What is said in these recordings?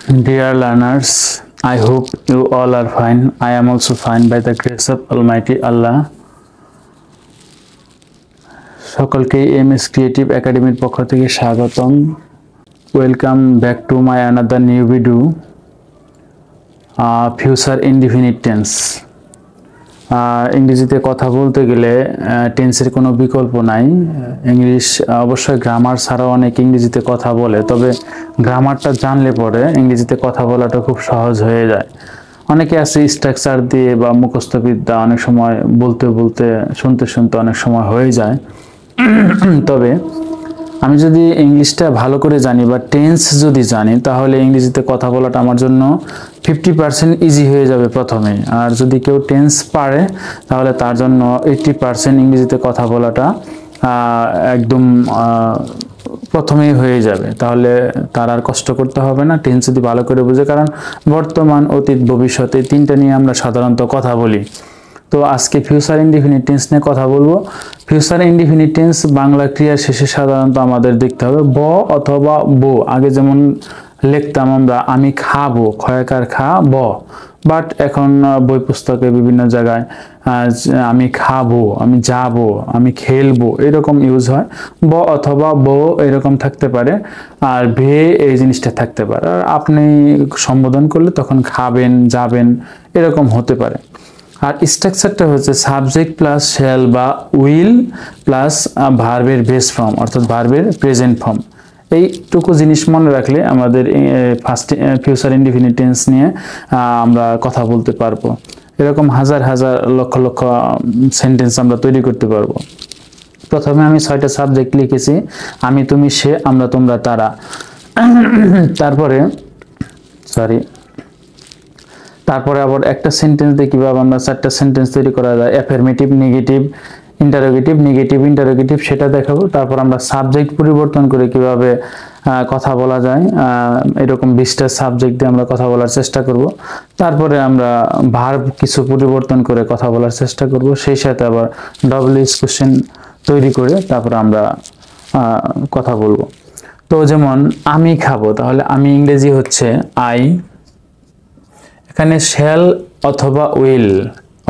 Dear learners, I hope you all are fine. I am also fine by the grace of Almighty Allah. সকলকে MS creative একাডেমির পক্ষ থেকে স্বাগতম। Welcome back to my another new video, future indefinite tense. ইংরেজিতে কথা বলতে গেলে টেন্সের কোনো বিকল্প নাই। ইংলিশ অবশ্যই গ্রামার ছাড়াও অনেক ইংরেজিতে কথা বলে, তবে গ্রামারটা জানলে পরে ইংরেজিতে কথা বলাটা খুব সহজ হয়ে যায়। অনেকে আছে স্ট্রাকচার দিয়ে বা মুখস্থবিদ্যা অনেক সময় বলতে বলতে শুনতে শুনতে অনেক সময় হয়ে যায়। তবে আমি যদি ইংলিশটা ভালো করে জানি বা টেন্স যদি জানি, তাহলে ইংরেজিতে কথা বলাটা আমার জন্য 50% ইজি হয়ে যাবে প্রথমেই। আর যদি কেউ টেন্স পারে, তাহলে তার জন্য 80% ইংরেজিতে কথা বলাটা একদম প্রথমেই হয়ে যাবে। তাহলে তার আর কষ্ট করতে হবে না, টেন্স যদি ভালো করে বুঝে। কারণ বর্তমান, অতীত, ভবিষ্যতে তিনটা নিয়ে আমরা সাধারণত কথা বলি। তো আজকে ফিউচার ইনডিফিনিট টেন্স নিয়ে কথা বলবো। ফিউচার ইনডিফিনিট টেন্স বাংলা ক্রিয়ার শেষে সাধারণত আমাদের দেখতে হবে ব অথবা বো। আগে যেমন লিখতাম আমরা আমি খাবো, খয়াকার খা ব, বাট এখন বই পুস্তকে বিভিন্ন জায়গায় আমি খাবো, আমি যাবো, আমি খেলবো এরকম ইউজ হয়। ব অথবা বো এরকম থাকতে পারে, আর ভে এই জিনিসটা থাকতে পারে। আর আপনি সম্বোধন করলে তখন খাবেন, যাবেন এরকম হতে পারে। আর স্ট্রাকচারটা হচ্ছে সাবজেক্ট প্লাস শ্যাল বা উইল প্লাস ভার্বের বেস ফর্ম, অর্থাৎ ভার্বের প্রেজেন্ট ফর্ম। এইটুকু জিনিস মনে রাখলে আমাদের ফার্স্ট ফিউচার ইনডিফিনিট টেন্স নিয়ে আমরা কথা বলতে পারবো। এরকম হাজার হাজার লক্ষ লক্ষ সেন্টেন্স আমরা তৈরি করতে পারবো। প্রথমে আমি 6টা সাবজেক্ট লিখেছি, আমি, তুমি, সে, আমরা, তোমরা, তারা। তারপরে আবার একটা সেন্টেন্স দিয়ে কিভাবে আমরা 4টা সেন্টেন্স তৈরি করা যায়, affirmative, negative, interrogative, negative, interrogative, সেটা দেখাবো। তারপর আমরা সাবজেক্ট পরিবর্তন করে কিভাবে কথা বলা যায়, এরকম 20টা সাবজেক্ট দিয়ে আমরা কথা বলার চেষ্টা করব। তারপরে আমরা ভার্ব কিছু পরিবর্তন করে কথা বলার চেষ্টা করব, সেই সাথে আবার ডব্লিউএইচ কোশ্চেন তৈরি করে তারপর আমরা কথা বলবো। তো যেমন আমি খাবো, তাহলে আমি ইংরেজি হচ্ছে আই। এখানে শ্যাল অথবা will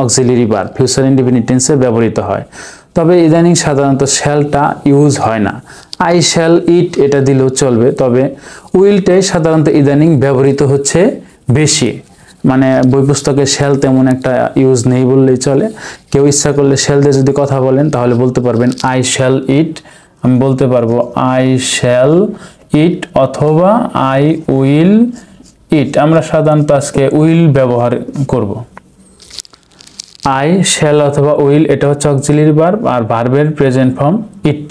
auxiliary verb future indefinite টেন্সে ব্যবহৃত হয়, তবে ইদানিং সাধারণত শ্যালটা ইউজ হয় না। আই শ্যাল ইট এটা দিলেও চলবে, তবে উইলটাই সাধারণত ইদানিং ব্যবহৃত হচ্ছে বেশি। মানে বই পুস্তকে শ্যাল তেমন একটা ইউজ নেই বললেই চলে। কেউ ইচ্ছা করলে শ্যাল দিয়ে যদি কথা বলেন, তাহলে বলতে পারবেন আই শ্যাল ইট। আমি বলতে পারবো আই শ্যাল ইট অথবা আই উইল ইট। আমরা সাধারণত আজকে উইল ব্যবহার করব। আই শ্যাল অথবা উইল এটা হচ্ছে অক্সিলারি ভার্ব, আর ভার্বের প্রেজেন্ট ফর্ম ইট।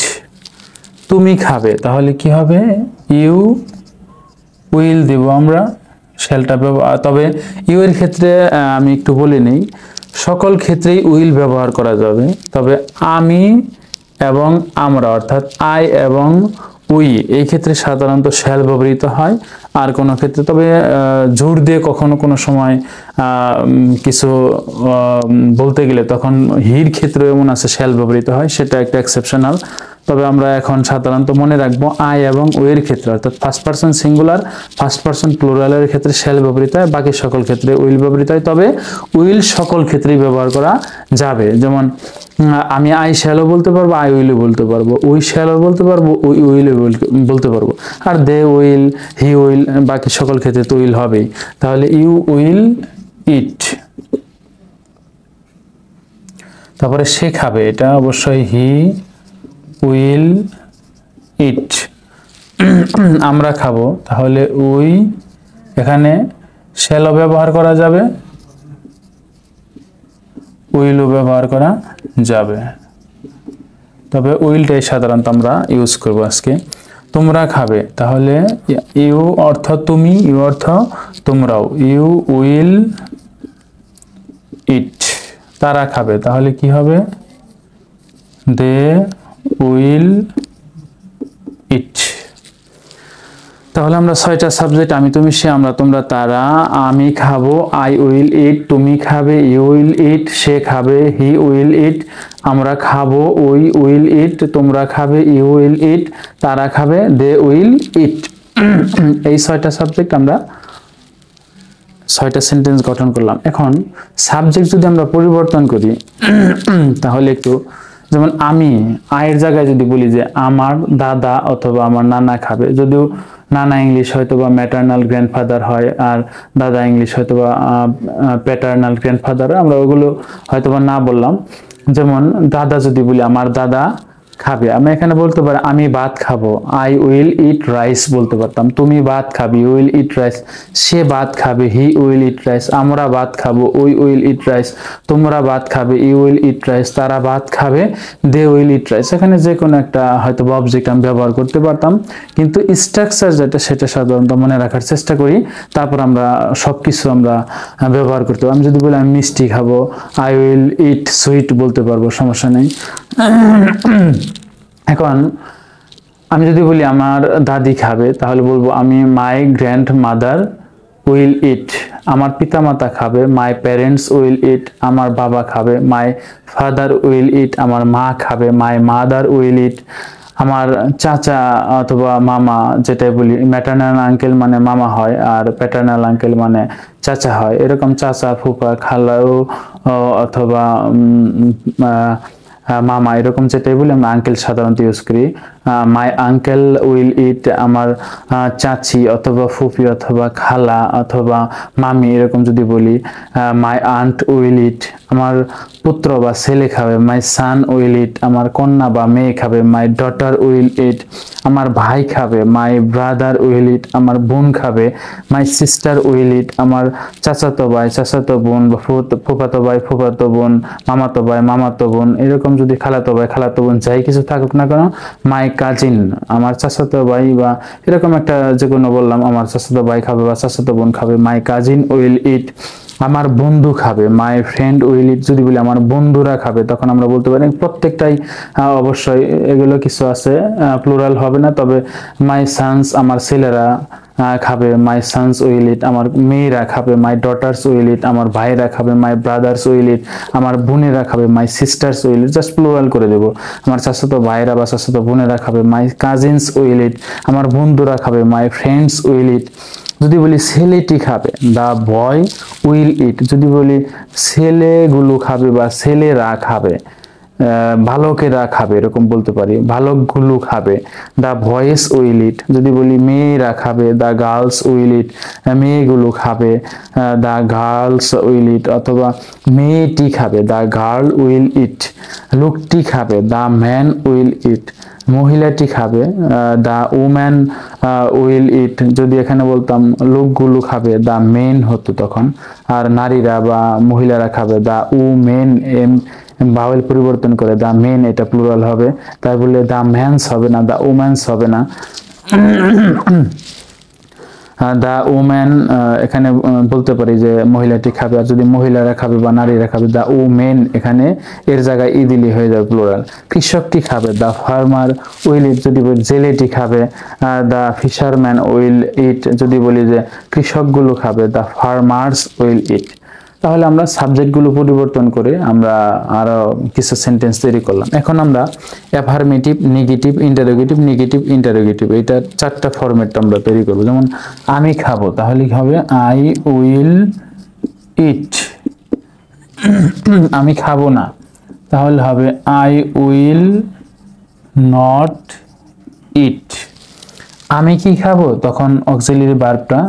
তুমি খাবে, তাহলে কি হবে ইউ উইল দিব আমরা শ্যালটা ব্যবহার। তবে ইউ এর ক্ষেত্রে আমি একটু বলে নেই, সকল ক্ষেত্রেই উইল ব্যবহার করা যাবে, তবে আমি এবং আমরা অর্থাৎ আই এবং উই এই ক্ষেত্রে সাধারণত শ্যাল ব্যবহৃত হয়। আর কোনো ক্ষেত্রে তবে জোর দিয়ে কখনো কোনো সময় কিছু বলতে গেলে তখন হির ক্ষেত্রে এমন আছে শ্যাল ব্যবহৃত হয়, সেটা একটা এক্সেপশনাল। তবে আমরা এখন সাধারণত মনে রাখবো আই এবং উইয়ের ক্ষেত্রে, অর্থাৎ first person singular, first person প্লুরালের ক্ষেত্রে শ্যাল ব্যবহৃত হয়, বাকি সকল ক্ষেত্রে উইল ব্যবহৃত হয়। তবে উইল সকল ক্ষেত্রেই ব্যবহার করা যাবে। যেমন আমি আই শ্যালও বলতে পারবো, আই উইলও বলতে পারবো, উই শ্যালও বলতে পারবো, উই উইলও বলতে পারবো। আর দে উইল, হি উইল, বাকি সকল ক্ষেত্রে তো উইল হবেই। তাহলে ইউ উইল ইট। তারপরে সে খাবে, এটা অবশ্যই হি উইল ইট। আমরা খাবো, তাহলে উই, এখানে শ্যালও ব্যবহার করা যাবে, উইলও ব্যবহার করা যাবে, তবে উইলটাই সাধারণত আমরা ইউজ করব আজকে। তোমরা খাবে, তাহলে ইউ অর্থ তুমি, ইউ অর্থ তোমরাও, ইউ উইল ইট। তারা খাবে, তাহলে কি হবে দে উইল ইট। তাহলে আমরা 6টা সাবজেক্ট আমি, তুমি, সে, আমরা, তোমরা, তারা, আমি খাবো, আই উইল ইট, তুমি খাবে, ইউ উইল ইট, সে খাবে, হি উইল ইট, আমরা খাবো, উই উইল ইট, তোমরা খাবে, ইউ উইল ইট, তারা খাবে, দে উইল ইট। এই 6টা সাবজেক্ট আমরা 6টা সেন্টেন্স গঠন করলাম। এখন সাবজেক্ট যদি আমরা পরিবর্তন করি তাহলে একটু, যেমন আমি আয়ের জায়গায় যদি বলি যে আমার দাদা অথবা আমার নানা খাবে, যদিও নানা ইংলিশ হয়তো বা ম্যাটারনাল গ্র্যান্ডফাদার হয় আর দাদা ইংলিশ হয়তো বা প্যাটার্নাল গ্র্যান্ডফাদার, আমরা ওগুলো হয়তো বা না বললাম। যেমন দাদা যদি বলি আমার দাদা খাবে, আমি এখানে বলতে পারি আমি ভাত খাবো, আই উইল ইট রাইস বলতে পারতাম। তুমি ভাত খাবি, ইউ উইল ইট রাইস। সে ভাত খাবে, হি উইল ইট রাইস। আমরা ভাত খাবো, উই উইল ইট রাইস। তোমরা ভাত খাবে, ইউ উইল ইট রাইস। তারা ভাত খাবে, দে উইল ইট রাইস। এখানে যে কোনো একটা হয়তো অবজেক্ট আমি ব্যবহার করতে পারতাম, কিন্তু স্ট্রাকচার যেটা সেটা সাধারণত মনে রাখার চেষ্টা করি, তারপর আমরা সবকিছু আমরা ব্যবহার করতে পারবো। আমি যদি বলি আমি মিষ্টি খাবো, আই উইল ইট সুইট বলতে পারবো, সমস্যা নেই। এখন আমি যদি বলি আমার দাদি খাবে, তাহলে বলবো আমি মাই গ্র্যান্ড মাদার উইল ইট। আমার পিতামাতা খাবে, মাই প্যারেন্টস উইল ইট। আমার বাবা খাবে, মাই ফাদার উইল ইট। আমার মা খাবে, মাই মাদার উইল ইট। আমার চাচা অথবা মামা, যেটাই বলি, ম্যাটারনাল আঙ্কেল মানে মামা হয় আর প্যাটার্নাল আঙ্কেল মানে চাচা হয়। এরকম চাচা, ফুফা, খালাও অথবা মামা, এরকম যেটাই বলি আমরা আঙ্কেল সাধারণত ইউজ করি। মাই আঙ্কেল উইল ইট, আমার চাচি অথবা ফুফি অথবা খালা অথবা মামি এরকম যদি বলি। মাই আন্ট উইল ইট, আমার পুত্র বা ছেলে খাবে, মাই সান উইল ইট। আমার কন্যা বা মেয়ে খাবে, মাই ডটার উইল ইট। আমার ভাই খাবে, মাই ব্রাদার উইল ইট। আমার বোন খাবে, মাই সিস্টার উইল ইট। আমার চাচাতো ভাই, চাচাতো বোন বা ফুফাতো ভাই, ফুফাতো বোন, মামাতো ভাই, মামাতো বোন, এরকম যদি খালাতো ভাই, খালাতো বোন, যাই কিছু থাকুক না কেন, মাই কাজিন, আমার চাচাতো ভাই বা এরকম একটা যে কোনো বললাম, আমার চাচাতো ভাই খাবে বা চাচাতো বোন খাবে, মাই কাজিন উইল ইট। আমার বন্ধু খাবে, মাই ফ্রেন্ড উইল ইট। যদি বলি আমার বন্ধুরা খাবে, তখন আমরা বলতে পারি প্রত্যেকটাই, অবশ্যই এগুলো কিছু আছে প্লুরাল হবে না, তবে মাই সানস, আমার ছেলেরা খাবে, মাই সানস উইল ইট। আমার মেয়েরা খাবে, মাই ডটার্স উইল ইট। আমার ভাইরা খাবে, মাই ব্রাদার্স উইল ইট। আমার বোনেরা খাবে, my sisters will eat. Just plural করে দেবো। আমার চাচাতো ভাইরা বা চাচাতো বোনেরা খাবে, মাই কাজিনস উইল ইট। আমার বন্ধুরা খাবে, মাই ফ্রেন্ডস উইল ইট। যদি বলি ছেলেটি খাবে, দা বয় উইল ইট। যদি বলি ছেলেগুলো খাবে বা ছেলেরা খাবে, বালকেরা খাবে, এরকম বলতে পারি, বালকগুলো খাবে, দা বয়েস উইল ইট। যদি বলি মেয়েরা খাবে, দা গার্লস উইল ইট। মেয়েগুলো খাবে, দা গার্লস উইল ইট। অথবা মেয়েটি খাবে, দা গার্ল উইল ইট। লোকটি খাবে, দা ম্যান উইল ইট। মহিলাটি খাবে, দা উম্যান উইল ইট। যদি এখানে বলতাম লোকগুলো খাবে, দা মেন হতো তখন। আর নারীরা বা মহিলারা খাবে, দা উমেন, বাউল পরিবর্তন করে দা মেন, এটা প্লুরাল হবে। তাই বললে দা ম্যানস হবে না, দা উম্যানস হবে না। দা উম্যান এখানে বলতে পারি যে মহিলাটি খাবে, আর যদি মহিলারা খাবে বা নারীরা খাবে, দা উমেন, এখানে এর জায়গায় ইদিলি হয়ে যাবে প্লুরাল। কৃষকটি খাবে, দা ফার্মার উইল ইট। যদি বলি জেলেটি খাবে, দা ফিশারম্যান উইল ইট। যদি বলি যে কৃষকগুলো খাবে, দা ফার্মার্স উইল ইট। তাহলে আমরা সাবজেক্টগুলো পরিবর্তন করে আমরা আরো কিছু সেন্টেন্স তৈরি করলাম। এখন আমরা affirmative, negative, interrogative, negative, interrogative, এইটা 4টা ফরম্যাট আমরা তৈরি করব। যেমন আমি খাবো, তাহলে কি হবে? আই উইল ইট। আমি খাবো না, তাহলে হবে আই উইল নট ইট। আমি কি খাবো, তখন অক্সিলারি ভার্বটা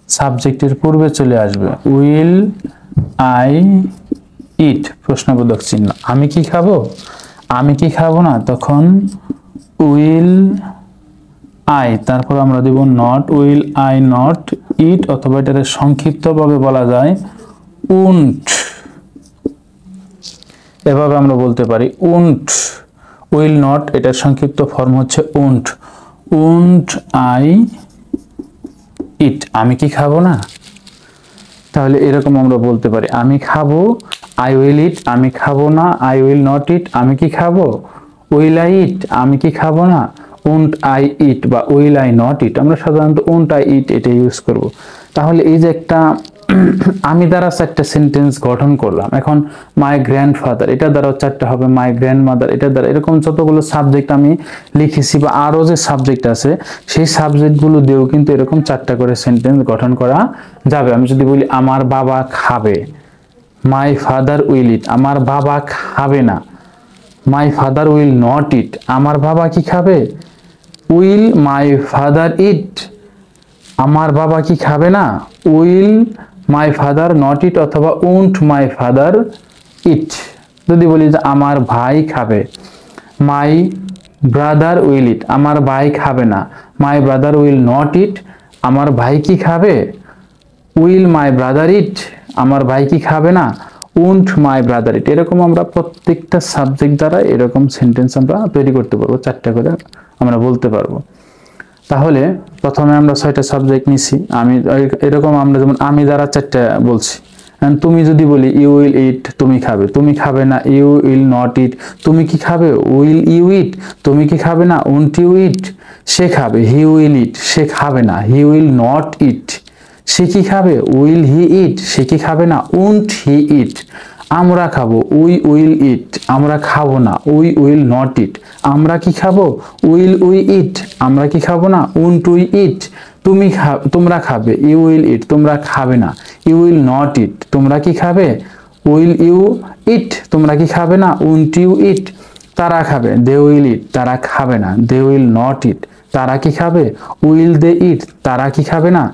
সাবজেক্টের পূর্বে চলে আসবে। উইল আই ইট, প্রশ্নবোধক চিহ্ন। আমি কি খাবো, আমি কি খাবো না, তখন উইল আই, তারপর আমরা দেব নট, উইল আই নট ইট। অথবা এটাকে সংক্ষিপ্তভাবে বলা যায় উন্ট, এভাবে আমরা বলতে পারি উন্ট। উইল নট, এটার সংক্ষিপ্ত ফর্ম হচ্ছে উন্ট। উন্ট আই ইট, আমি কি খাবো না। তাহলে এরকম আমরা বলতে পারি আমি খাবো, আই উইল ইট। আমি খাবো না, আই উইল নট ইট। আমি কি খাবো, উইল আই ইট। আমি কি খাবো না, উন্ট আই ইট বা উইল আই নট ইট। আমরা সাধারণত উন্ট আই ইট এটা ইউজ করব। তাহলে এই যে একটা আমি দ্বারা চারটা সেন্টেন্স গঠন করলাম। এখন মাই গ্র্যান্ডফাদার, এটা দ্বারাও চারটা হবে, মাই গ্র্যান্ডমাদার এটা দ্বারা, এরকম যতগুলো সাবজেক্ট আমি লিখেছি বা আরো যে সাবজেক্ট আছে সেই সাবজেক্টগুলো দিয়েও কিন্তু এরকম চারটা করে সেন্টেন্স গঠন করা যাবে। আমি যদি বলি আমার বাবা খাবে, মাই ফাদার উইল ইট, আমার বাবা খাবে না। মাই ফাদার উইল নট ইট, আমার বাবা কি খাবে? উইল মাই ফাদার ইট, আমার বাবা কি খাবে না? উইল মাই ফাদার নট ইট অথবা উন্ট মাই ফাদার ইট। যদি বলি যে আমার ভাই খাবে, মাই ব্রাদার উইল ইট, আমার ভাই খাবে না। মাই ব্রাদার উইল নট ইট, আমার ভাই কি খাবে? উইল মাই ব্রাদার ইট, আমার ভাই কি খাবে না? উন্ট মাই ব্রাদার ইট। এরকম আমরা প্রত্যেকটা সাবজেক্ট দ্বারা এরকম সেন্টেন্স আমরা তৈরি করতে পারবো, চারটা করে আমরা বলতে পারবো। তাহলে প্রথমে আমরা 6টা সাবজেক্ট নিছি। আমি এরকম আমরা যেমন আমি দ্বারা 4টা বলছি। তুমি যদি বলি ইউ উইল ইট, তুমি খাবে, তুমি খাবে না। ইউ উইল নট ইট, তুমি কি খাবে? উইল ইউ ইট, তুমি কি খাবে না? উন্ট ইউ ইট, সে খাবে। হি উইল ইট, সে খাবে না। হি উইল নট ইট, সে কি খাবে? উইল হি ইট, সে কি খাবে না? উন্ট হি ইট। আমরা খাবো, উই উইল ইট, আমরা খাবো না। উই উইল নট ইট, আমরা কি খাবো? উইল উই ইট, আমরা কি খাবো না? Won't we eat. তোমরা খাবে, ইউ উইল ইট, তোমরা খাবে না। ইউ উইল নট ইট, তোমরা কি খাবে? উইল ইউ ইট, তোমরা কি খাবে না? উন্ট ইউ ইট। তারা খাবে, দে উইল ইট, তারা খাবে না। দে উইল নট ইট, তারা কি খাবে? উইল দে ইট, তারা কি খাবে না?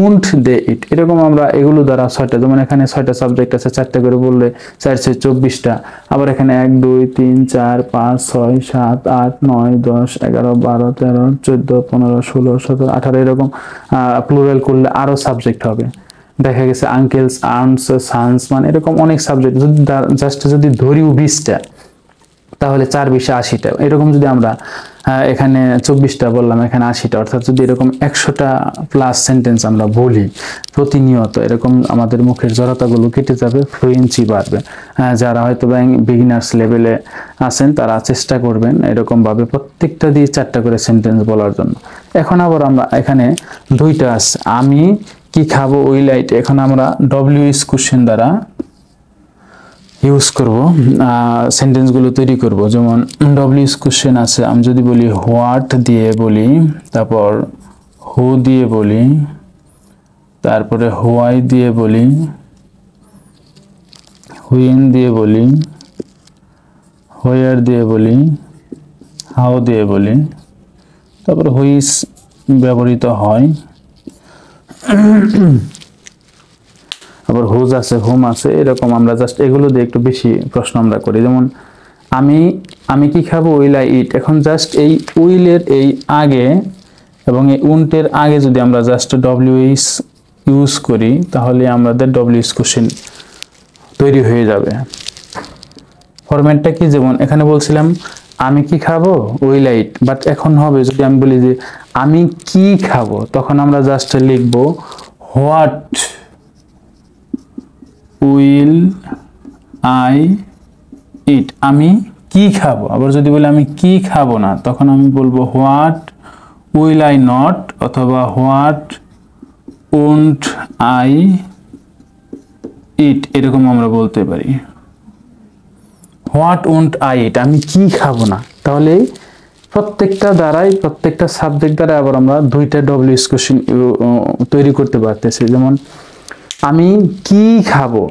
উন্ট দে ইট। এরকম আমরা এগুলো দ্বারা 6টা, যেমন এখানে 6টা সাবজেক্ট আছে, 4টা করে বললে 4 × 24টা। আবার এখানে 1 2 3 4 5 6 7 8 9 10 11 12 13 14 15 16 17 18 এরকম প্লুরাল করলে আরো সাবজেক্ট হবে। দেখা গেছে আঙ্কেলস, আন্টস, সানস, মানে এরকম অনেক সাবজেক্ট। যদি জাস্ট যদি ধরিও 20টা, তাহলে 4 × 20 = 80টা। এরকম যদি আমরা এখানে 24টা বললাম, এখানে 80টা, অর্থাৎ যদি এরকম 100টা প্লাস সেন্টেন্স আমরা বলি প্রতিনিয়ত, এরকম আমাদের মুখের জড়তাগুলো কেটে যাবে, ফ্লুয়েন্সি বাড়বে। যারা হয়তো বিগিনার্স লেভেলে আছেন তারা চেষ্টা করবেন এরকম ভাবে প্রত্যেকটা দিয়ে 4টা করে সেন্টেন্স বলার জন্য। এখন আবার আমরা এখানে 2টা আছে, আমি কি খাবো, উইল আই ইট। এখন আমরা ডব্লিউএস কোশ্চেন দ্বারা ইউজ করব, সেন্টেন্সগুলো তৈরি করব। যেমন ডব্লিউএস কোশ্চেন আছে, আমি যদি বলি হোয়াট দিয়ে বলি, তারপর হু দিয়ে বলি, তারপরে হোয়াই দিয়ে বলি, হুইন দিয়ে বলি, হোয়ার দিয়ে বলি, হাউ দিয়ে বলি, তারপরে হুইচ ব্যবহৃত হয়, আবার হুজ আছে, হুম আছে। এরকম আমরা জাস্ট এগুলো দিয়ে একটু বেশি প্রশ্ন আমরা করি। যেমন আমি কি খাবো, উইল আই ইট। এখন জাস্ট এই উইলের এই আগে এবং এই উন্টের আগে যদি আমরা জাস্ট ডব্লিউএস ইউজ করি, তাহলে আমাদের ডব্লিউএস কোশ্চেন তৈরি হয়ে যাবে। ফরম্যাটটা কি, যেমন এখানে বলছিলাম আমি কি খাবো, উইল আই ইট। বাট এখন হবে যদি আমি বলি যে আমি কি খাবো, তখন আমরা জাস্ট লিখবো হোয়াট উইল আই ইট, আমি কি খাবো। আবার যদি বলি আমি কি খাবো না, তখন আমি বলবো হোয়াট উইল আই নট অথবা হোয়াট উন্ট আই ইট, এরকম আমরা বলতে পারি। হোয়াট উন্ট আই ইট, আমি কি খাবো না। তাহলে প্রত্যেকটা দ্বারাই, প্রত্যেকটা সাবজেক্ট দ্বারা আবার আমরা 2টা ডব্লিউএস কোশ্চেন তৈরি করতে পারতেছি। যেমন আমি কি খাবো,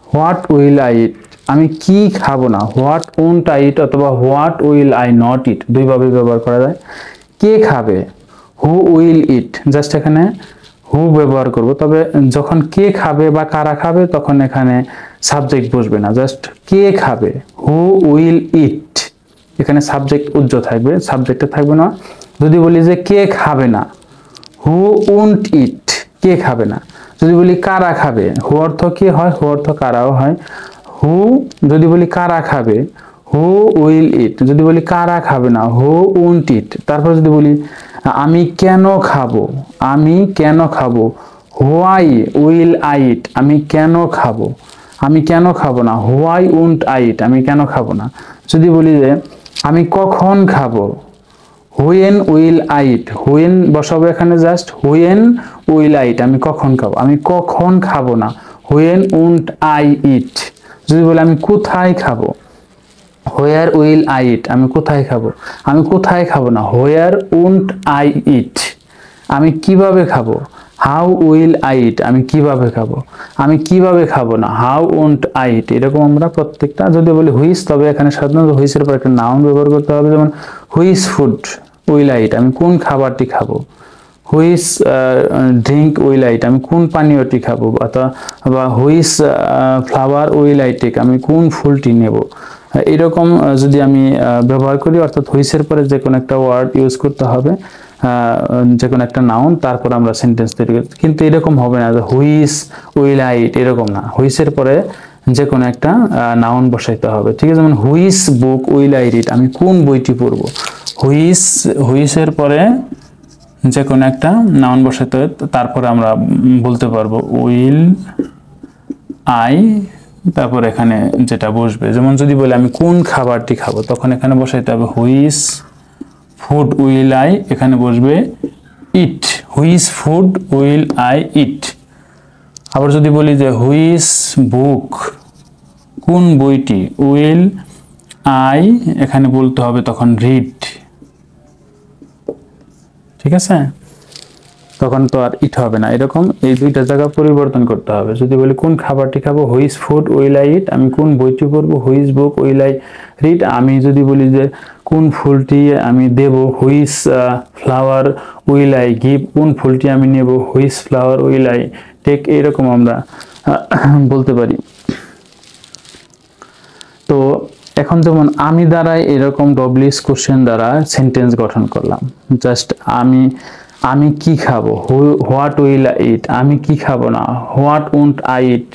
হোয়াট উইল আই ইট, আমি কি খাবো না। হোয়াট উন্ট আই ইট অথবা হোয়াট উইল আই নট ইট, দুইভাবে ব্যবহার করা যায়। কে খাবে, হু উইল ইট, জাস্ট এখানে হু ব্যবহার করব। তবে যখন কে খাবে বা কারা খাবে, তখন এখানে সাবজেক্ট বসবে না, জাস্ট কে খাবে, হু উইল ইট। এখানে সাবজেক্ট উজ্জ্ব থাকবে, সাবজেক্টে থাকবে না। যদি বলি যে কে খাবে না, হু উন্ট ইট, কে খাবে না। যদি বলি কারা খাবে, হু অর্থ কি হয়, হু অর্থ কারাও হয়। হু যদি বলি কারা খাবে, হু উইল ইট। যদি বলি কারা খাবে না, হু উন্ট ইট। তারপর যদি বলি আমি কেন খাবো, আমি কেন খাবো, হোয়াই উইল আই ইট, আমি কেন খাবো, আমি কেন খাবো না। হোয়াই উন্ট আই ইট, আমি কেন খাবো না। যদি বলি যে আমি কখন খাবো, when will I eat, when বসাবো এখানে just, when will I eat আমি কখন খাবো, আমি কখন খাবো না, হুয়েন উন্ট আই ইট। যদি বলি আমি কোথায় খাবো, হোয়ার উইল আই ইট আমি কোথায় খাবো, আমি কোথায় খাবো না, হোয়ার উন্ট আই ইট আমি কিভাবে খাবো, হাউ উইল আই ইট আমি কিভাবে খাবো, আমি কিভাবে খাবো না, হাউ উন্ট আই ইট। এরকম আমরা প্রত্যেকটা, যদি বলি হুইস তবে এখানে সাধারণত হুইসের পর একটা নাউন ব্যবহার করতে হবে, যেমন হুইস ফুড উইল আই ইট আমি কোন খাবারটি খাবো, হুইস ড্রিঙ্ক উইল আই ইট আমি কোন পানীয়টি খাবো, বা হুইস ফ্লাওয়ার উইল আই টেক আমি কোন ফুলটি নেব। এরকম যদি আমি ব্যবহার করি, অর্থাৎ হুইসের পরে যে কোনো একটা ওয়ার্ড ইউজ করতে হবে, যে কোনো একটা নাউন, তারপর আমরা সেন্টেন্স তৈরি করি। কিন্তু এরকম হবে না যে হুইস উইল আই ইট, এরকম না, হুইসের পরে যে কোনো একটা নাউন বসাইতে হবে, ঠিক আছে। যেমন হুইস বুক উইল আই রিড আমি কোন বইটি পড়বো, হুইসের পরে যে কোনো একটা নাউন বসাইতে হবে, তারপরে আমরা বলতে পারবো উইল আই, তারপর এখানে যেটা বসবে, যেমন যদি বলি আমি কোন খাবারটি খাবো, তখন এখানে বসাইতে হবে হুইস ফুড উইল আই, এখানে বসবে ইট, হুইস ফুড উইল আই ইট। আবার যদি বলি যে হুইস বুক কোন বইটি, উইল আই এখানে বলতে হবে তখন রিড, ঠিক আছে, তখন তো আর ইট হবে না। এরকম এই দুইটা জায়গা পরিবর্তন করতে হবে। যদি বলি কোন খাবারটি খাবো, হুইস ফুড উইল আই ইট আমি কোন বইটি পড়বো, হুইস বুক উইল আই রিড। আমি যদি বলি যে কোন ফুলটি আমি দেব, হুইস ফ্লাওয়ার উইল আই গিভ কোন ফুলটি আমি নেব, হুইস ফ্লাওয়ার উইল আই টেক, এরকম আমরা বলতে পারি। তো এখন যেমন আমি দ্বারাই এরকম ডব্লিউএস কোশ্চেন দ্বারা সেন্টেন্স গঠন করলাম, জাস্ট আমি কি খাবো, হোয়াট উইল আই ইট আমি কি খাবো না, হোয়াট উন্ট আই ইট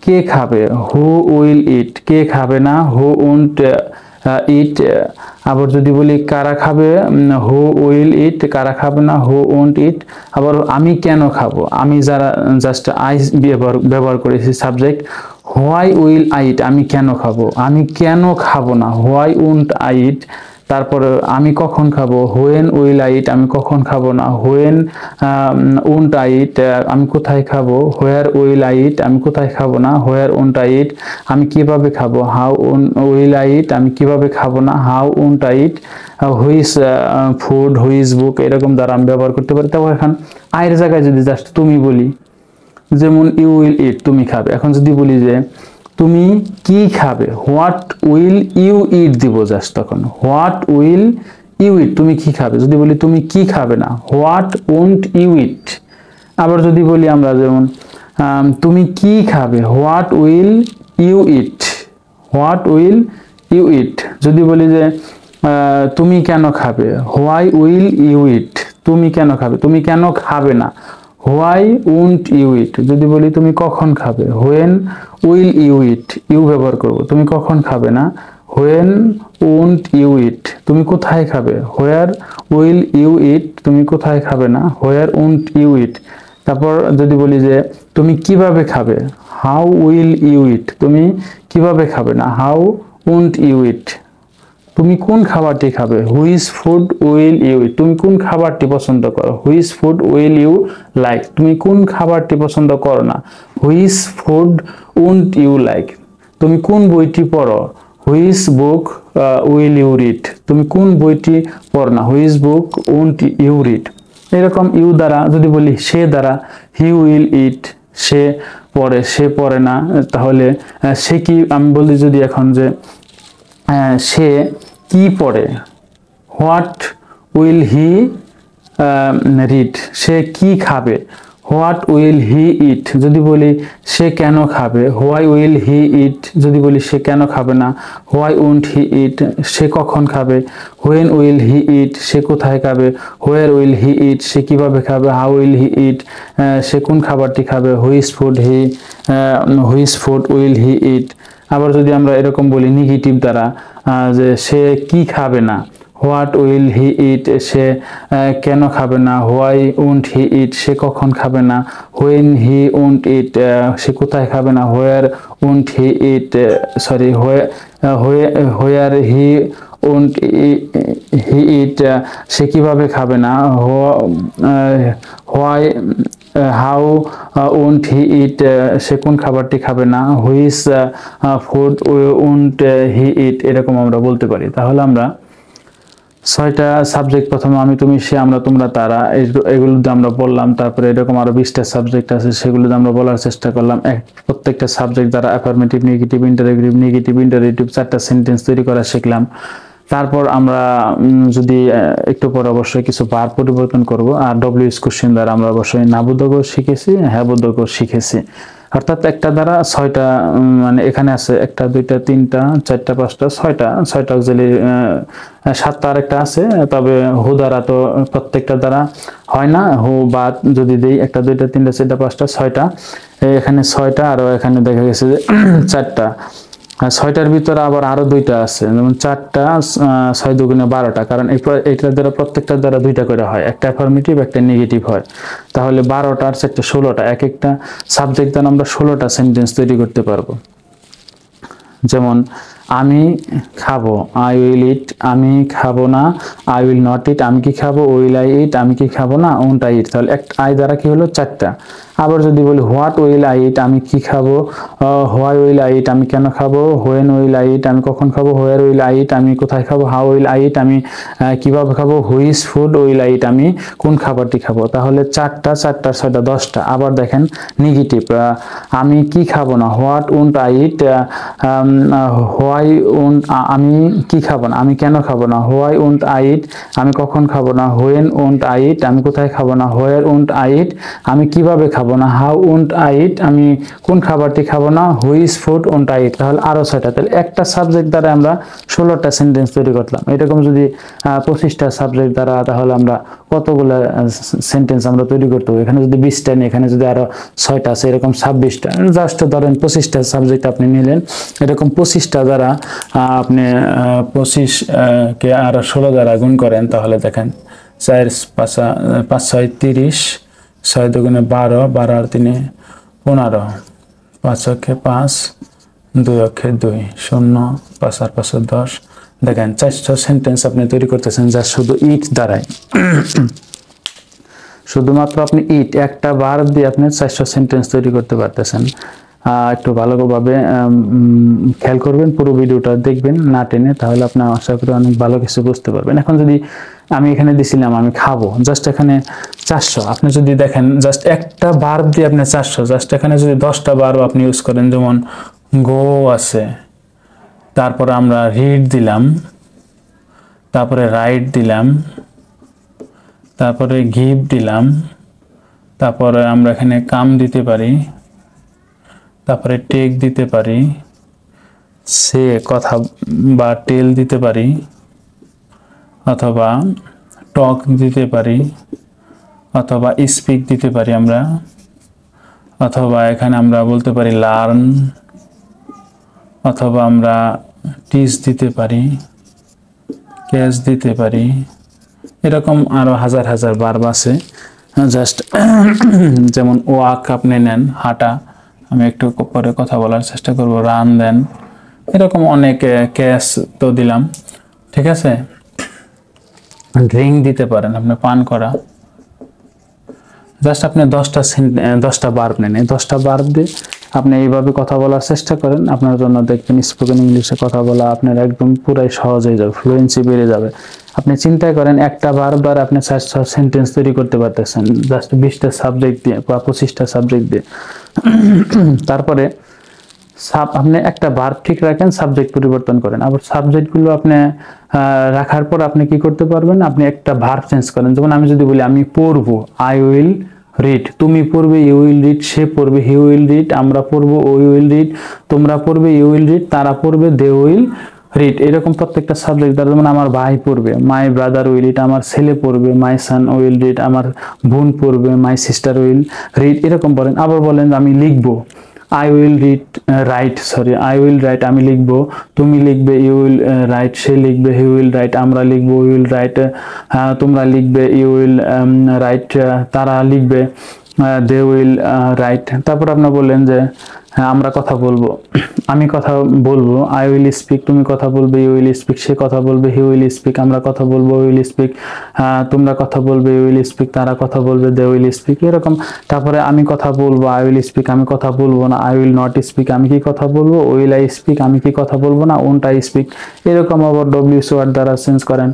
কে খাবে, হু উইল ইট কে খাবে না, হু উন্ট ইট। আবার যদি বলি কারা খাবে, হু উইল ইট কারা খাবে না, হু উন্ট ইট। আবার আমি কেন খাবো, আমি যারা জাস্ট আই ব্যবহার করেছি subject, why will I eat আমি কেন খাবো, আমি কেন খাবো না, হোয়াই উন্ট আই ইট। তারপরে আমি কখন খাবো, হোয়েন উইল আই ইট আমি কখন খাবো না, হোয়েন উন্ট আই ইট আমি কোথায় খাবো, হোয়ার উইল আই ইট আমি কোথায় খাবো না, হোয়ার উন্ট আই ইট আমি কিভাবে খাবো, হাউ উইল আই ইট আমি কিভাবে খাবো না, হাউ উন্ট আই ইট। হুইস ফুড হুইস বুক এরকম দ্বারা আমি ব্যবহার করতে পারি। তারপর এখন আয়ের জায়গায় যদি জাস্ট তুমি বলি, যেমন ইউ উইল ইট তুমি খাবে। এখন যদি বলি যে তুমি কি খাবে, হোয়াট উইল ইউ ইট দিব জাস্ট, তখন হোয়াট উইল ইউ ইট তুমি কি খাবে। যদি বলি তুমি কি খাবে না, হোয়াট ওন্ট ইউ ইট। আবার যদি বলি আমরা যেমন তুমি কি খাবে, what will you eat, what will you eat. যদি বলি যে তুমি কেন খাবে, হোয়াই উইল ইউ ইট তুমি কেন খাবে, তুমি কেন খাবে না, হোয়াই উন্ট ইউ ইট। যদি বলি তুমি কখন খাবে, when will you eat you ব্যবহার করব, তুমি কখন খাবে না, হোয়েন উন্ট ইউ ইট। তুমি কোথায় খাবে, হোয়ার উইল ইউ ইট তুমি কোথায় খাবে না, হোয়ার উন্ট ইউ ইট। তারপর যদি বলি যে তুমি কিভাবে খাবে, হাউ উইল ইউ ইট তুমি কিভাবে খাবে না, হাউ উন্ট ইউ ইট। তুমি কোন খাবারটি খাবে, which food will you eat তুমি কোন খাবারটি পছন্দ করো, which food will you like তুমি কোন খাবারটি পছন্দ করো না, which food won't you like. তুমি কোন বইটি পড়ো, which book will you read তুমি কোন বইটি পড়ো না, which book won't you read. এরকম ইউ দ্বারা যদি বলি সে দ্বারা, হি উইল ইট সে পড়ে, সে পড়ে না। তাহলে সে কি আমি বলি যদি এখন যে সে কি পড়ে, হোয়াট উইল হি রিড সে কি খাবে, হোয়াট উইল হি ইট। যদি বলি সে কেন খাবে, হোয়াই উইল হি ইট যদি বলি সে কেন খাবে না, হোয়াই উন্ট হি ইট সে কখন খাবে, হোয়েন উইল হি ইট সে কোথায় খাবে, হোয়ার উইল হি ইট সে কিভাবে খাবে, হাউ উইল হি ইট সে কোন খাবারটি খাবে, হুইচ ফুড উইল হি ইট। আবার যদি আমরা এরকম বলি নেগেটিভ দ্বারা যে সে কি খাবে না, হোয়াট উইল হি ইট সে কেন খাবে না, হোয়াই উন্ট হি ইট সে কখন খাবে না, হোয়েন হি উন্ট ইট সে কোথায় খাবে না, হোয়ার won't he it where he won't হি ইট, সে কিভাবে খাবে না, হোয়াই হাউ ওন্ট হি ইট, সে কোন খাবারটি খাবে না, হুইচ ফুড ওন্ট হি ইট, এরকম আমরা বলতে পারি। তাহলে আমরা 6টা সাবজেক্ট, প্রথমে আমি তুমি সে আমরা তোমরা তারা, এগুলো দিয়ে আমরা বললাম। তারপরে এরকম আরো 20টা সাবজেক্ট আছে, সেগুলো দিয়ে আমরা বলার চেষ্টা করলাম। প্রত্যেকটা সাবজেক্ট দ্বারা অ্যাফার্মেটিভ, নেগেটিভ, ইন্টারোগেটিভ 4টা সেন্টেন্স তৈরি করা শিখলাম। তারপর আমরা যদি একটু পরে অবশ্যই কিছু ভার্ব পরিবর্তন করব। আর ডব্লিউএস কোশ্চেন দ্বারা আমরা অবশ্যই না বোধক শিখেছি, হ্যাঁ বোধক শিখেছি। অর্থাৎ একটা দ্বারা 6টা, মানে এখানে আছে 1টা 2টা 3টা 4টা 5টা 6টা অক্সিলারি, 7টা আরেকটা আছে। তবে হু দ্বারা তো প্রত্যেকটা দ্বারা হয় না, হু বা যদি দেই 1টা 2টা 3টা 4টা 5টা 6টা, এখানে 6টা, আর এখানে দেখা গেছে যে 4টা। 6টার ভিতরে আবার আরো 2টা আছে, যেমন 4টা 6 দুগুণে 12টা, কারণ এইটার দ্বারা প্রত্যেকটার দ্বারা 2টা করে হয়, একটা অ্যাফার্মেটিভ একটা নেগেটিভ হয়। তাহলে 12টা আর 4টা 16টা, এক একটা সাবজেক্ট দ্বারা আমরা 16টা সেন্টেন্স তৈরি করতে পারবো। যেমন আমি খাবো, আই উইল ইট, আমি খাবো না, আই উইল নট ইট, আমি কি খাবো, উইল আই ইট, আমি কি খাবো না, ওন্ট আই ইট। তাহলে একটা আই দ্বারা কি হলো 4টা। আবার যদি বলি হোয়াট উইল আই ইট, আমি কি খাবো, হোয়াই উইল আই ইট, আমি কেন খাবো, হোয়েন উইল আই ইট, আমি কখন খাবো, হোয়ার উইল আই ইট, আমি কোথায় খাবো, হাউ উইল আই ইট, আমি কিভাবে খাবো, which food will I eat, আমি কোন খাবারটি খাবো। তাহলে 4টা 4টা 6টা 10টা। আবার দেখেন নেগেটিভ, আমি কি খাবো না, what won't I eat, why won't, আমি কি খাবো না, আমি কেন খাবো না, হোয়াই উন্ট আই ইট, আমি কখন খাবো না, হোয়েন উন্ট আই ইট, আমি কোথায় খাবো না, হোয়ার উন্ট আই ইট, আমি কিভাবে খাবো না, হাউ উন্ট আই ইট, আমি কোন খাবারটি খাবো না, which food won't I eat. তাহলে আরো 6টা। তাহলে একটা সাবজেক্ট দ্বারা আমরা 16টা সেন্টেন্স তৈরি করলাম। এরকম যদি 25টা সাবজেক্ট দ্বারা, তাহলে আমরা কতগুলো সেন্টেন্স আমরা তৈরি করতে হবে। এখানে যদি 20টা নেই, এখানে যদি আরো 6টা আছে, এরকম 26টা। জাস্ট ধরেন 25টা সাবজেক্ট আপনি নিলেন, এরকম 25টা দ্বারা আপনি 25 কে আরো 16 দ্বারা গুণ করেন, তাহলে দেখেন 4 5 6 30, 6 দুগুণে 12, 12 আর 3 15, 5 অক্ষে 5, 2 অক্ষে 2, 0, 5 আর 5 10। দেখেন 400 সেন্টেন্স আপনি তৈরি করতেছেন যা শুধু ইট দ্বারাই। শুধুমাত্র আপনি ইট একটা বার দিয়ে আপনি 400 সেন্টেন্স তৈরি করতে পারতেছেন। একটু ভালোভাবে খেয়াল করবেন, পুরো ভিডিওটা দেখবেন না টেনে, তাহলে আপনি আশা করি অনেক ভালো কিছু বুঝতে পারবেন। এখন যদি আমি এখানে দিছিলাম আমি খাবো, জাস্ট এখানে 400, আপনি যদি দেখেন জাস্ট একটা বার দিয়ে আপনি 400, জাস্ট এখানে যদি 10টা বার আপনি ইউজ করেন, যেমন গো আছে, তারপরে আমরা রিড দিলাম, তারপরে রাইট দিলাম, তারপরে গিভ দিলাম, তারপরে আমরা এখানে কাম দিতে পারি, তারপরে টেক দিতে পারি, সে কথা বা টেল দিতে পারি, অথবা টক দিতে পারি, অথবা স্পিক দিতে পারি আমরা, অথবা এখানে আমরা বলতে পারি লার্ন, অথবা আমরা টিচ দিতে পারি, ক্যাচ দিতে পারি। এরকম আরো হাজার হাজার ভার্ব আছে। জাস্ট যেমন ওয়াক আপনি নেন, হাঁটা, আমি একটু পরে কথা বলার চেষ্টা করব, রান দেন, এরকম অনেক, ক্যাচ তো দিলাম, ঠিক আছে। ড্রিঙ্ক দিতে পারেন, আপনি পান করা। জাস্ট আপনি 10টা ভার্ব নেন, এই 10টা ভার্ব দিয়ে আপনি এইভাবে কথা বলার চেষ্টা করেন, আপনার জন্য দেখবেন স্পোকেন ইংলিশে কথা বলা আপনার একদম পুরাই সহজ হয়ে যাবে, ফ্লুয়েন্সি বেড়ে যাবে। আপনি চিন্তা করেন একটা ভার্ব দ্বারা আপনি 400 সেন্টেন্স তৈরি করতে পারতেছেন, জাস্ট 20টা সাবজেক্ট দিয়ে বা 25টা সাবজেক্ট দিয়ে। তারপরে আপনি একটা ভার্ব ঠিক রাখেন, সাবজেক্ট পরিবর্তন করেন। আবার সাবজেক্টগুলো আপনি রাখার পর আপনি কি করতে পারবেন, আপনি একটা ভার্ব চেঞ্জ করেন। যেমন আমি যদি বলি আমি পড়বো, আই উইল রিড, তুমি পড়বে, ইউ উইল রিড, সে পড়বে, হি উইল রিড, আমরা পড়বো, উই উইল রিড, তোমরা পড়বে, ইউ উইল রিড, তারা পড়বে, দে উইল রিড। এরকম প্রত্যেকটা সাবজেক্ট দ্বারা, যেমন আমার ভাই পড়বে, মাই ব্রাদার উইল রিড, আমার ছেলে পড়বে, মাই সান উইল রিড, আমার বোন পড়বে, মাই সিস্টার উইল রিড, এরকম বলেন। আবার বলেন আমি লিখবো, I will read, write, sorry, I will write, আমি লিখবো, তুমি লিখবে, you will write, সে লিখবে, he will write, আমরা লিখবো, we will write, তোমরা লিখবে, you will write, তারা লিখবে, they will write। তারপর আপনি বললেন যে হ্যাঁ আমরা কথা বলবো, আমি কথা বলবো, আই উইল স্পিক, তুমি কথা বলবে, ইউ উইল স্পিক, সে কথা বলবে, হি উইল স্পিক, আমরা কথা বলবো, উইল স্পিক, তোমরা কথা বলবে, ইউ উইল স্পিক, তারা কথা বলবে, দে উইল স্পিক, এরকম। তারপরে আমি কথা বলবো, আই উইল স্পিক, আমি কথা বলবো না, আই উইল নট স্পিক, আমি কি কথা বলবো, উইল আই স্পিক, আমি কি কথা বলবো না, ওন্ট আই স্পিক, এরকম আবার ডব্লিউএস ওয়ার্ড দ্বারা চেঞ্জ করেন।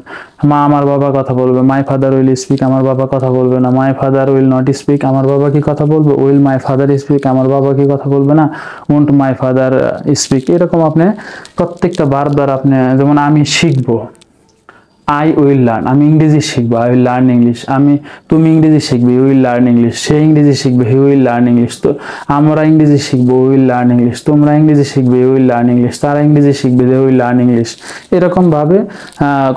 মা আমার বাবা কথা বলবে, মাই ফাদার উইল স্পিক, আমার বাবা কথা বলবে না, my father will not speak, আমার বাবা কি কথা বলবে, উইল মাই ফাদার স্পিক, আমার বাবা কি কথা বলবে না, ওন্ট মাই ফাদার স্পিক, এরকম আপনি প্রত্যেকটা বার দ্বারা আপনি, যেমন আমি শিখবো, আই উইল লার্ন, আমি ইংরেজি শিখবো, আই উইল লার্ন ইংলিশ, তুমি ইংরেজি শিখবে, ইউ উইল লার্ন ইংলিশ, সে ইংরেজি শিখবে, হি উইল লার্ন ইংলিশ, তো আমরা ইংরেজি শিখবো, উই উইল লার্ন ইংলিশ, তোমরা ইংরেজি শিখবে, ইউ উইল লার্ন ইংলিশ, তারা ইংরেজি শিখবে, দে উইল লার্ন ইংলিশ, এরকম ভাবে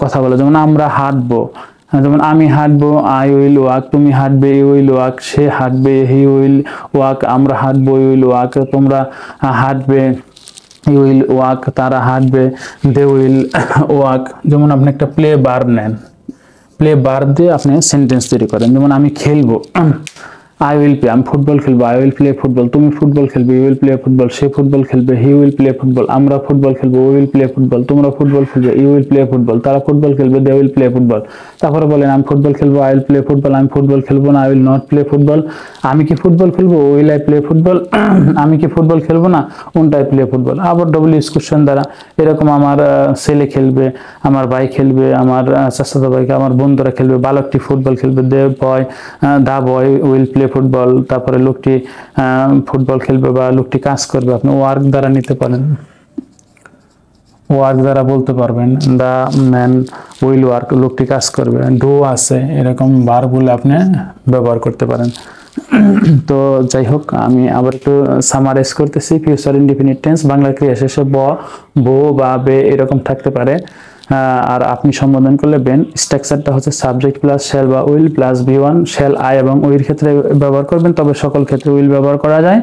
কথা বলে। যেমন আমরা হাঁটবো, যেমন আমি হাঁটবো, আই উইল ওয়াক, তুমি হাঁটবে, ইউ উইল ওয়াক, সে হাঁটবে, হি উইল ওয়াক, আমরা হাঁটবো, ইউ উইল ওয়াক, তোমরা হাঁটবে, ইউ উইল ওয়াক, তারা হাঁটবে, দে উইল ওয়াক। যেমন আপনি একটা প্লে ভার্ব নেন, প্লে ভার্ব দিয়ে আপনি সেন্টেন্স তৈরি করেন। যেমন আমি খেলবো, আই উইল প্লে, আমি ফুটবল খেলবো, আই উইল প্লে ফুটবল, তুমি ফুটবল খেলবে, ইউ উইল প্লে ফুটবল, সে ফুটবল খেলবে, হি উইল প্লে ফুটবল, আমরা ফুটবল খেলবো, উই উইল প্লে ফুটবল, তোমরা ফুটবল খেলবে, ইউ উইল প্লে ফুটবল, তারা ফুটবল খেলবে, দে উইল প্লে ফুটবল। তারপরে বলেন আমি ফুটবল খেলবো, আই উইল প্লে ফুটবল, আমি ফুটবল খেলবো না, I will not play football, আমি কি ফুটবল খেলবো, উইল আই প্লে ফুটবল, আমি কি ফুটবল খেলবো না, ওন্ট আই প্লে ফুটবল। আবার ডব্লিউএস কোশ্চেন দ্বারা এরকম, আমার ছেলে খেলবে, আমার ভাই খেলবে, আমার চাচাতো ভাই, আমার বন্ধুরা খেলবে, বালকটি ফুটবল খেলবে, দা বয় উইল প্লে ফুটবল, তারপরে লোকটি ফুটবল খেলবে বা লোকটি কাজ করবে, আপনি ওয়ার্ক দ্বারা নিতে পারেন, ওয়ার্ক দ্বারা বলতে পারবেন, দা ম্যান উইল ওয়ার্ক, লোকটি কাজ করবে, ডু আছে, এরকম ভার্বগুলো আপনি ব্যবহার করতে পারেন। তো যাই হোক, আমি আবার একটু সামারাইজ করতেছি। ফিউচার ইনডিফিনিট টেন্স, বাংলা ক্রিয়া শেষে বো বা বে এরকম থাকতে পারে, আর আপনি সম্বোধন করলে বেন। স্ট্রাকচারটা হচ্ছে সাবজেক্ট প্লাস শ্যাল বা will plus V1, shall I এবং উইল ক্ষেত্রে ব্যবহার করবেন, তবে সকল ক্ষেত্রে উইল ব্যবহার করা যায়,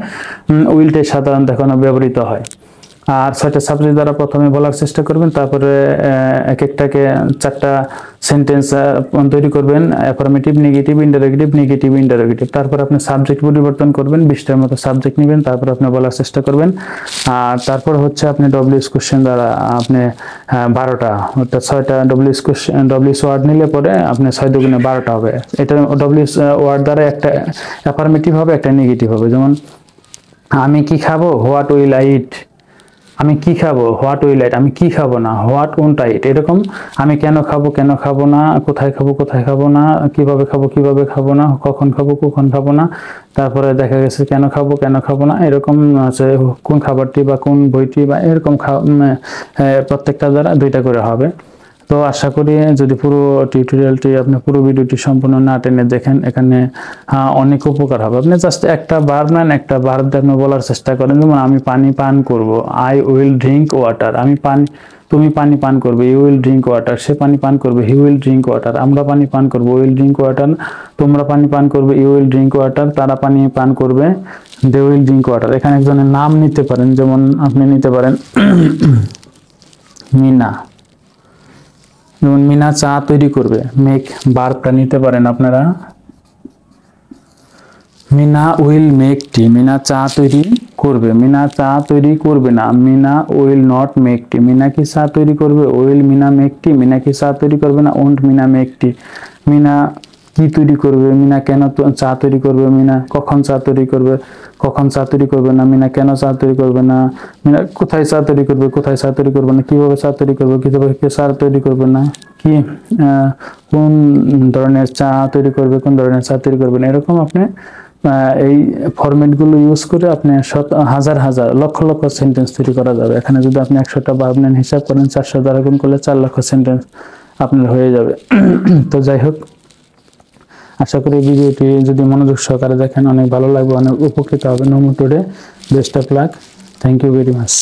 উইলটাই সাধারণত এখনো ব্যবহৃত হয়। আর 6টা সাবজেক্ট দ্বারা প্রথমে বলার চেষ্টা করবেন, তারপরে এক একটাকে 4টা সেন্টেন্স তৈরি করবেন, affirmative, negative, interrogative, negative, interrogative. তারপর আপনি সাবজেক্ট পরিবর্তন করবেন, 20টার মতো সাবজেক্ট নেবেন, তারপর আপনি বলার চেষ্টা করবেন। আর তারপর হচ্ছে আপনি ডব্লিউএস কোশ্চেন দ্বারা আপনি 12টা, অর্থাৎ 6টা ডব্লিউএস ওয়ার্ড নিলে পরে আপনি 6 দুগুণে 12টা হবে। এটা ডব্লিউএস ওয়ার্ড দ্বারা একটা অ্যাফার্মেটিভ হবে, একটা নেগেটিভ হবে। যেমন আমি কি খাবো, হোয়াট উইল আই ইট, আমি কি খাবো, হোয়াট উইল আই ইট, আমি কি খাবো না, হোয়াট ওন্ট আই ইট, এরকম। আমি কেন খাবো, কেন খাবো না, কোথায় খাবো, কোথায় খাবো না, কিভাবে খাবো, কিভাবে খাবো না, কখন খাবো, কখন খাবো না। তারপরে দেখা গেছে কেন খাবো, কেন খাবো না, এরকম আছে কোন খাবারটি বা কোন বইটি বা এরকম প্রত্যেকটা দ্বারা 2টা করে হবে। তো আশা করি যদি পুরো টিউটোরিয়ালটি, আপনি পুরো ভিডিওটি সম্পূর্ণ না টেনে দেখেন, এখানে অনেক উপকার হবে। আপনি জাস্ট একটা ভার্ব নেন, একটা ভার্ব দিয়ে আপনি বলার চেষ্টা করেন। যেমন আমি পানি পান করব, আই উইল ড্রিঙ্ক ওয়াটার, আমি পানি, তুমি পানি পান করবে, ইউ উইল ড্রিঙ্ক ওয়াটার, সে পানি পান করবে, হি উইল ড্রিঙ্ক ওয়াটার, আমরা পানি পান করবো, উইল ড্রিঙ্ক ওয়াটার, তোমরা পানি পান করবে, ইউ উইল ড্রিঙ্ক ওয়াটার, তারা পানি পান করবে, দে উইল ড্রিঙ্ক ওয়াটার। এখানে একজনের নাম নিতে পারেন, যেমন আপনি নিতে পারেন মিনা, যেমন মিনা চা তৈরি করবে, মেক ভার্বটা নিতে পারেন আপনারা, Mina will make tea, Mina চা তৈরি করবে, মিনা চা তৈরি করবে না, Mina will not make tea, Mina কি চা তৈরি করবে, will Mina make tea, Mina কি চা তৈরি করবে না, won't Mina make tea, Mina কি তৈরি করবে, মিনা কেন চা তৈরি করবে, মিনা কখন চা তৈরি করবে, কখন চা তৈরি করবে না, মিনা কেন চা তৈরি করবে না, মিনা কোথায় চা তৈরি করবে, কোথায় চা তৈরি করবে না, কিভাবে চা তৈরি করবে, কিভাবে চা তৈরি করবে না, কি কোন ধরনের চা তৈরি করবে, কোন ধরনের চা তৈরি করবে না। এরকম আপনি এই ফরম্যাটগুলো ইউজ করে আপনি হাজার হাজার লক্ষ লক্ষ সেন্টেন্স তৈরি করা যাবে। এখানে যদি আপনি 100টা ভার্ব নেন, হিসাব করেন 400 দ্বারা গুণ করলে 4 লক্ষ সেন্টেন্স আপনার হয়ে যাবে। তো যাই হোক, আশা করি ভিডিওটি যদি মনোযোগ সহকারে দেখেন অনেক ভালো লাগবে, অনেক উপকৃত হবে। No more today, best of luck, thank you very much.